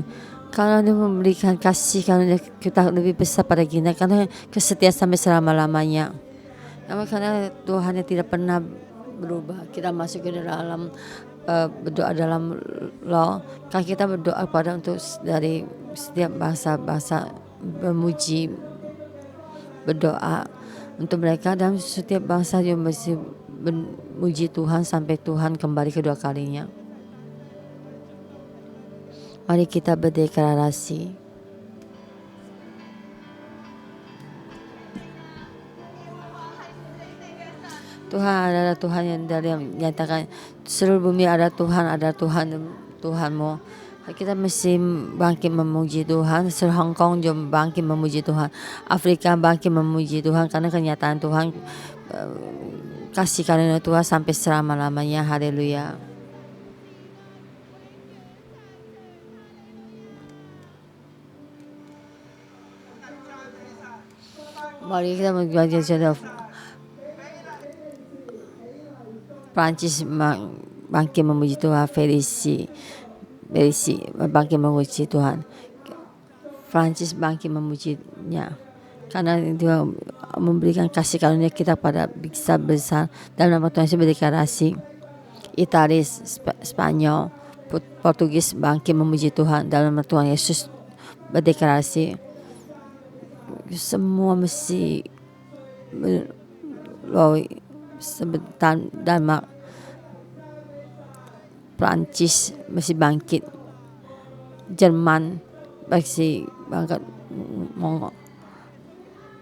Karena Dia memberikan kasih, karena kita lebih besar pada kita, karena kesetiaan sampai selama-lamanya. Karena Tuhan yang tidak pernah berubah. Kita masuk ke dalam berdoa dalam law. Kan kita berdoa pada untuk dari setiap bangsa-bangsa, memuji, berdoa untuk mereka, dan setiap bangsa yang mesti memuji Tuhan sampai Tuhan kembali kedua kalinya. Mari kita berdeklarasi. Tuhan adalah Tuhan yang dari yang menyatakan seluruh bumi ada Tuhan Tuhanmu. Kita mesti bangkit memuji Tuhan. Seluruh Hong Kong juga bangkit memuji Tuhan. Afrika bangkit memuji Tuhan karena kenyataan Tuhan, kasih karunia Tuhan sampai selama-lamanya. Haleluya. Mari kita belajar Prancis bangkit memuji Tuhan. Felici bangkit memuji Tuhan. Prancis bangkit memujinya karena Dia memberikan kasih karunia kita pada bangsa besar. Dalam nama Tuhan Yesus berdeklarasi. Italia, Spanyol, Portugis bangkit memuji Tuhan. Dalam nama Tuhan Yesus berdeklarasi. Semua mesti sebentar. Denmark, Prancis mesti bangkit. Jerman mesti bangkit.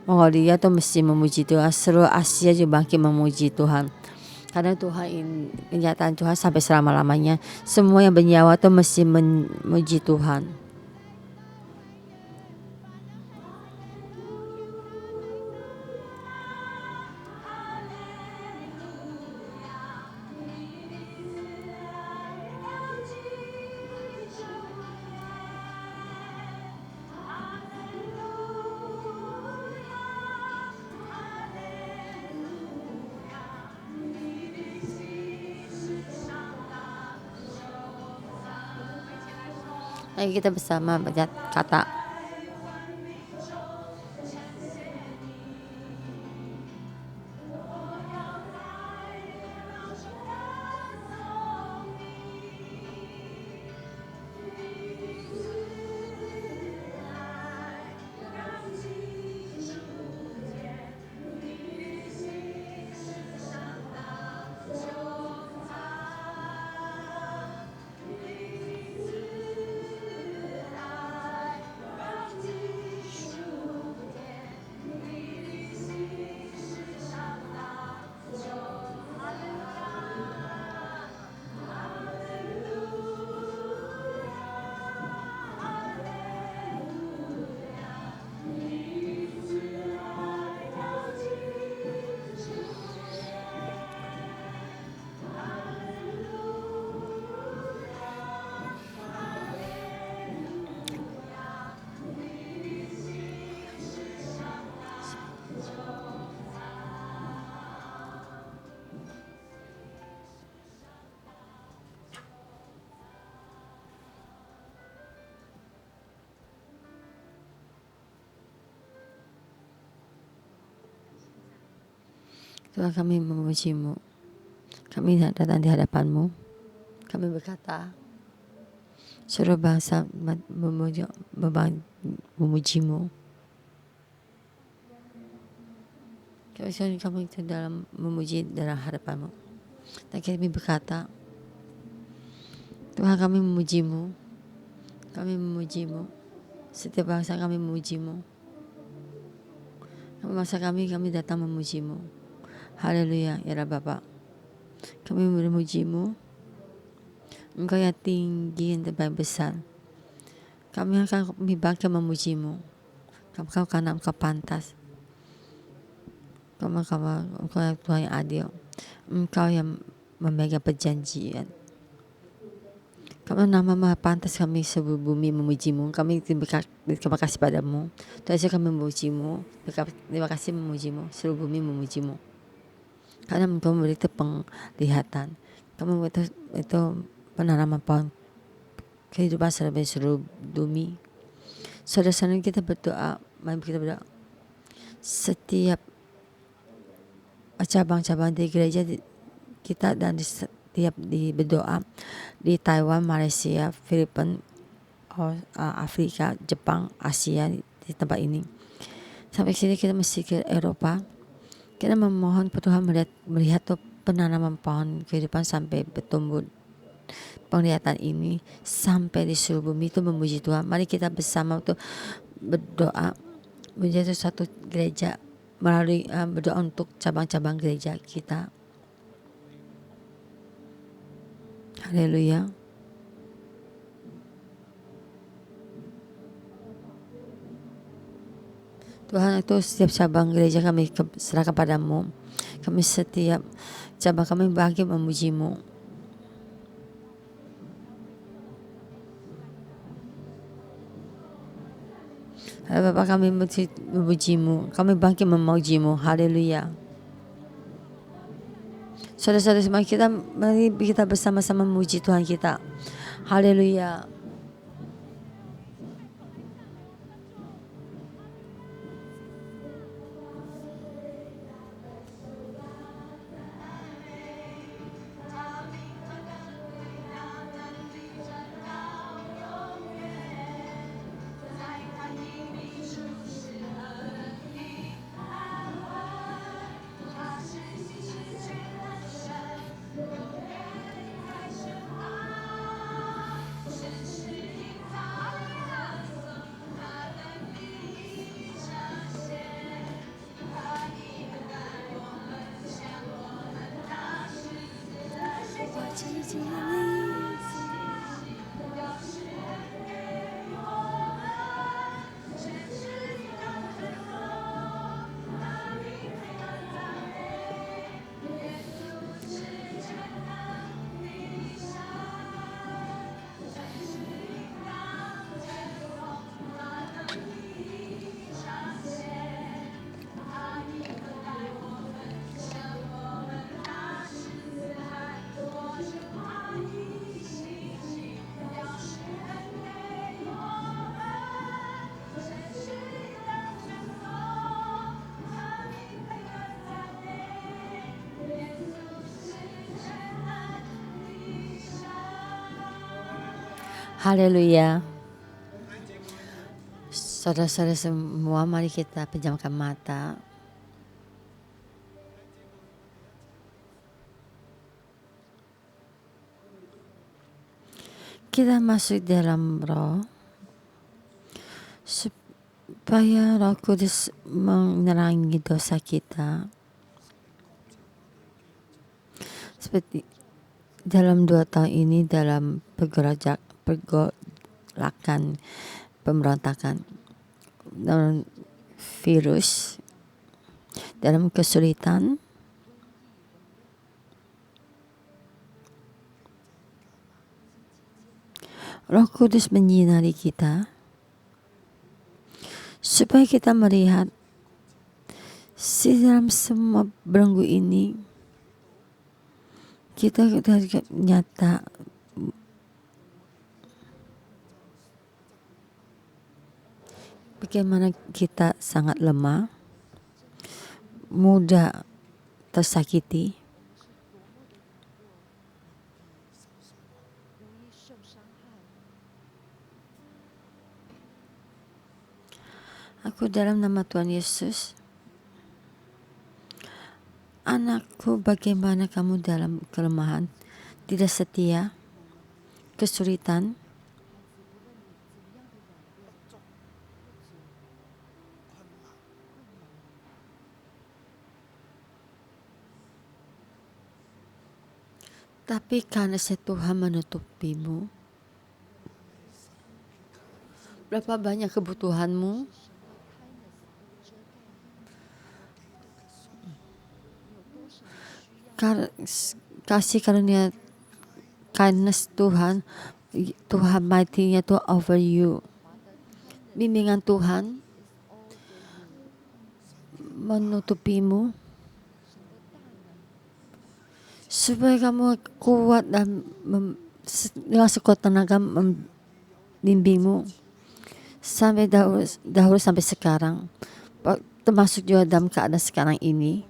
Mongolia tuh mesti memuji Tuhan. Seluruh Asia juga bangkit memuji Tuhan. Karena Tuhan, kenyataan Tuhan sampai selama-lamanya. Semua yang bernyawa tuh mesti memuji Tuhan. Ayo kita bersama baca kata. Tuhan, kami memuji-Mu. Kami datang di hadapan-Mu. Kami berkata, seluruh bangsa memuji-Mu. Kami itu dalam memuji dalam hadapan-Mu. Dan kami berkata, Tuhan, kami memuji-Mu. Kami memuji-Mu. Setiap bangsa kami memuji-Mu. Bangsa kami datang memuji-Mu. Haleluya, ya Allah Bapa. Kami memuji-Mu. Engkau yang tinggi, yang terbaik besar. Kami akan bangkit memuji-Mu. Karena Engkau pantas. Engkau yang Tuhan yang adil. Engkau yang memegang perjanjian. Karena nama Maha pantas kami seluruh bumi memuji-Mu. Kami terima kasih padamu. Tuhan Yesus, kami memuji-Mu. Terima kasih memuji-Mu. Seluruh bumi memuji-Mu. Karena Engkau memberi penglihatan. Kamu itu penanaman pohon kehidupan seluruh bumi. Saudara-saudara kita berdoa, mari kita berdoa. Setiap cabang-cabang di gereja kita dan setiap berdoa di Taiwan, Malaysia, Filipina, Afrika, Jepang, Asia, di tempat ini. Sampai sini kita mesti ke Eropa. Kita memohon Tuhan melihat penanaman pohon kehidupan sampai bertumbuh. Penglihatan ini sampai di seluruh bumi itu memuji Tuhan. Mari kita bersama untuk berdoa menjadi satu gereja melalui berdoa untuk cabang-cabang gereja kita. Haleluya. Tuhan, itu setiap cabang gereja kami serahkan padamu. Kami setiap cabang kami bahagia memujimu. Bapa, kami memujimu, kami bangkit memujimu. Haleluya. Saudara-saudara semua, mari kita bersama-sama memuji Tuhan kita. Haleluya. Haleluya. Saudara-saudara semua, mari kita pejamkan mata. Kita masuk dalam roh, supaya Roh Kudus menerangi dosa kita. Seperti dalam 2 tahun ini, dalam pergolakan pemberontakan, dalam virus, dalam kesulitan, Roh Kudus menyinari kita supaya kita melihat dalam semua belenggu ini kita nyata bagaimana kita sangat lemah, mudah tersakiti, aku dalam nama Tuhan Yesus, anakku, bagaimana kamu dalam kelemahan, tidak setia, kesulitan, tapi karena Tuhan menutupimu. Berapa banyak kebutuhanmu? Kasih karunia kindness Tuhan mighty-nya Tuhan over you. Bimbingan Tuhan menutupimu supaya kamu kuat dan dengan sekuat tenaga membimbingmu sampai dahulu sampai sekarang, termasuk juga dalam keadaan sekarang ini,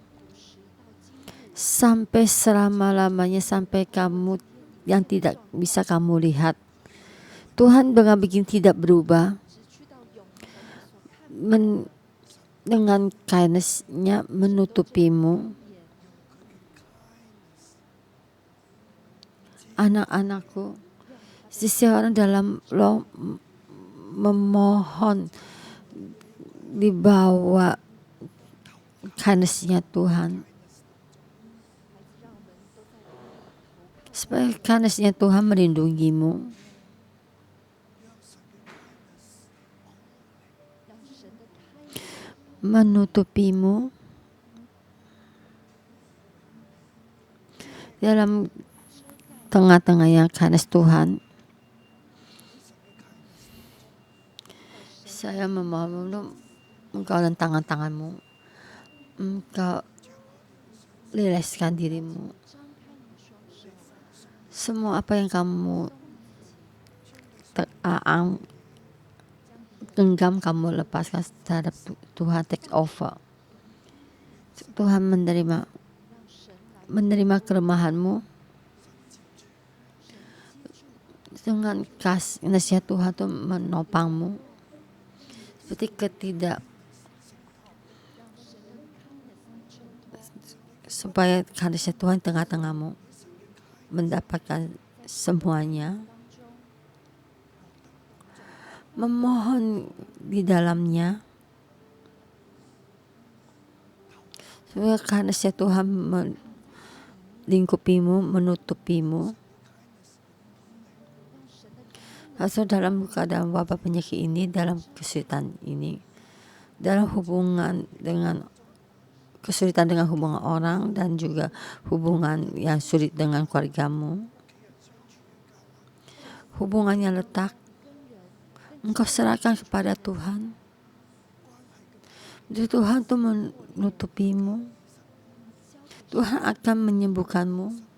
sampai selama-lamanya, sampai kamu yang tidak bisa kamu lihat. Tuhan dengan begini tidak berubah. Dengan kindness-Nya menutupimu. Anak-anakku, seseorang dalam lo memohon dibawa kindness-Nya Tuhan. Supaya kindness-Nya Tuhan melindungimu. Menutupimu dalam tengah-tengahnya kindness Tuhan. Saya memohon engkau dan tangan-tanganmu, engkau leleskan dirimu. Semua apa yang kamu genggam, kamu lepaskan terhadap Tuhan. Take over. Tuhan menerima kelemahanmu. Dengan kasih Tuhan itu menopangmu. Seperti supaya kasih Tuhan tengah-tengahmu mendapatkan semuanya. Memohon di dalamnya supaya kasih Tuhan melingkupimu, menutupimu. Atau dalam keadaan wabah penyakit ini, dalam kesulitan ini, dalam kesulitan dengan hubungan orang, dan juga hubungan yang sulit dengan keluargamu, hubungannya letak, engkau serahkan kepada Tuhan. Jadi Tuhan itu menutupimu. Tuhan akan menyembuhkanmu.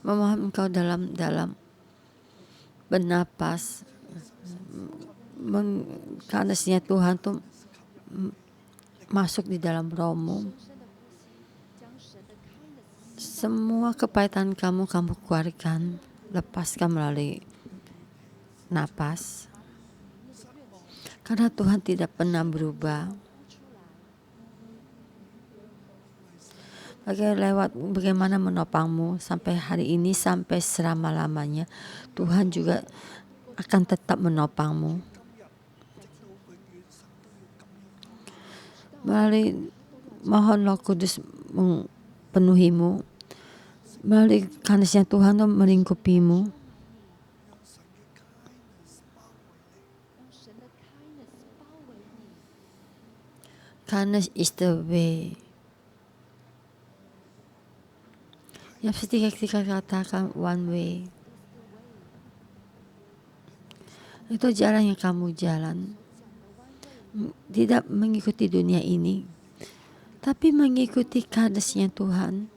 Memohon engkau dalam bernapas, karena Tuhan tuh masuk di dalam rohmu. Semua kepahitan kamu keluarkan, lepaskan melalui napas. Karena Tuhan tidak pernah berubah. Bagaimana menopangmu sampai hari ini, sampai selama-lamanya, Tuhan juga akan tetap menopangmu. Mohon Roh Kudus penuhimu, melalui kasih Tuhan melingkupimu. Kindness is the way. Yang ketika katakan one way, itu jalan yang kamu jalan. Tidak mengikuti dunia ini, tapi mengikuti kasih-Nya Tuhan.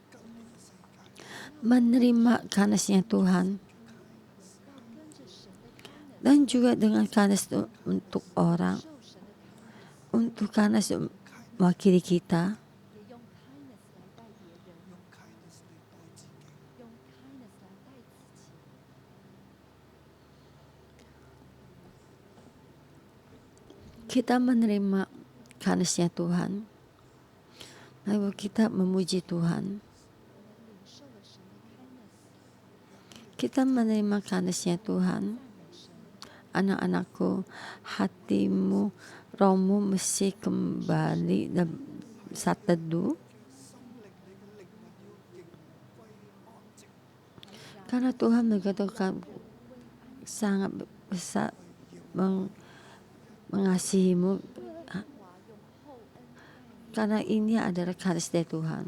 Menerima kasih-Nya Tuhan. Dan juga dengan kasih untuk orang. Untuk kasih mewakili kita. Kita menerima kasih-Nya Tuhan. Lalu kita memuji Tuhan. Kita menerima kasih-Nya Tuhan. Anak-anakku, hatimu, rohmu mesti kembali dan saat teduh. Karena Tuhan begitu sangat besar mengasihimu. Karena ini adalah kasih dari Tuhan.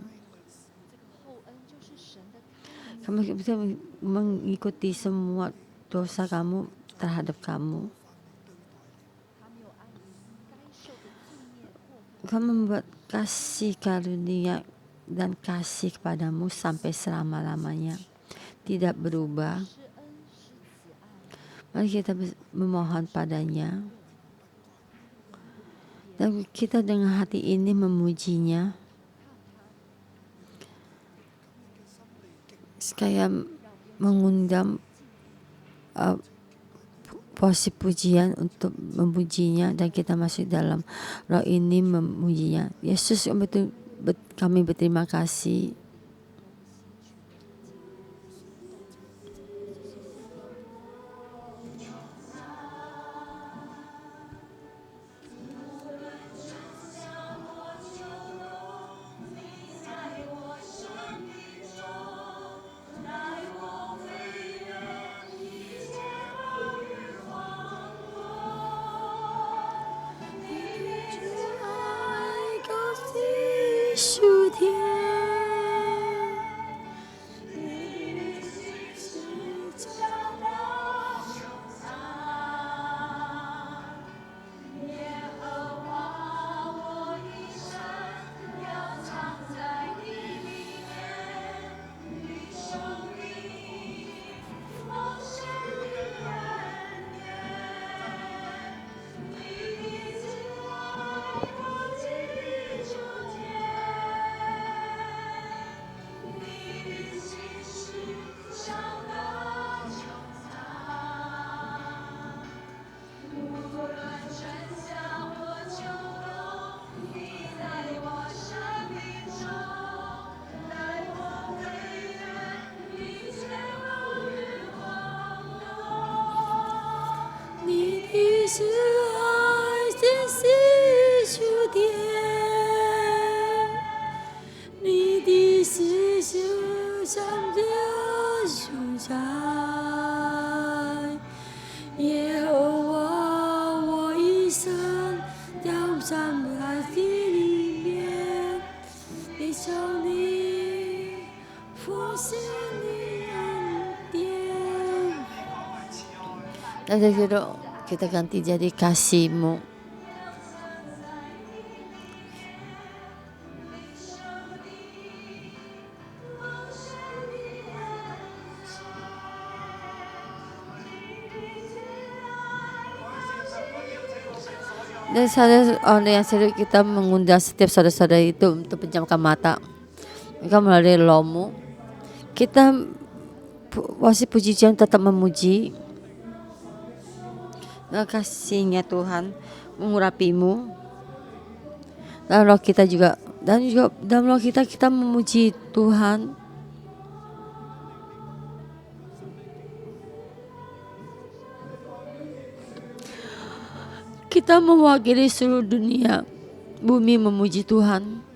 Kamu bisa mengikuti semua dosa kamu terhadap kamu. Engkau membuat kasih karunia dan kasih kepadamu sampai selama-lamanya, tidak berubah. Mari kita memohon padanya, dan kita dengan hati ini memujinya, sekaya mengundang posisi pujian untuk memujinya, dan kita masuk dalam roh ini memujinya. Yesus, kami berterima kasih. Dan kita ganti jadi kasih-Mu. Dan orang yang serius, kita mengundang setiap saudara-saudara itu untuk pejamkan mata. Mereka melalui roh-Mu, kita posisi pujian tetap memuji. Terima kasihnya Tuhan mengurapi-Mu. Dan roh kita juga, dan juga dalam roh kita memuji Tuhan. Kita mewakili seluruh dunia, bumi memuji Tuhan.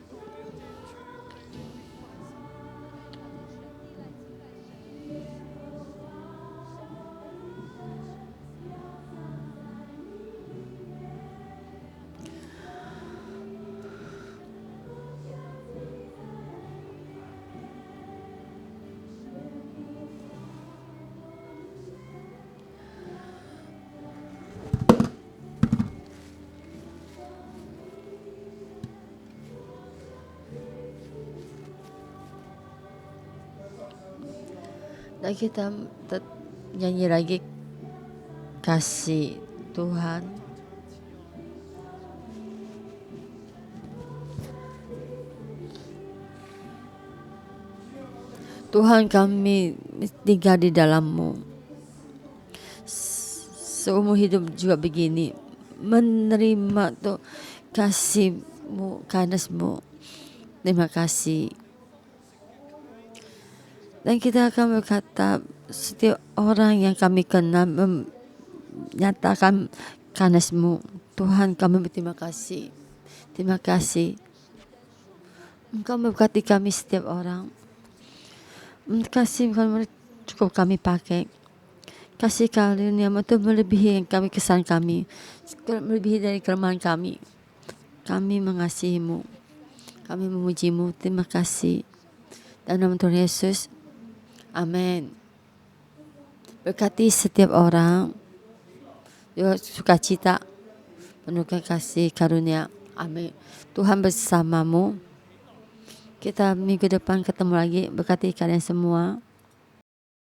Dan kita nyanyi lagi kasih Tuhan. Tuhan, kami tinggal di dalam-Mu. Seumur hidup juga begini, menerima tuh kasih-Mu, kindness-Mu. Terima kasih. Dan kita akan berkata, setiap orang yang kami kenal menyatakan kindness-Mu. Tuhan, kami berterima kasih. Terima kasih. Engkau memberkati kami setiap orang. Kasih cukup kami pakai. Kasih karunia-Mu itu melebihi yang kami kesan kami, melebihi dari kelemahan kami. Kami mengasihi-Mu. Kami memuji-Mu. Terima kasih. Dalam nama Tuhan Yesus. Amin. Berkati setiap orang, juga sukacita, penuh kasih karunia. Amin. Tuhan bersamamu. Kita minggu depan ketemu lagi. Berkati kalian semua.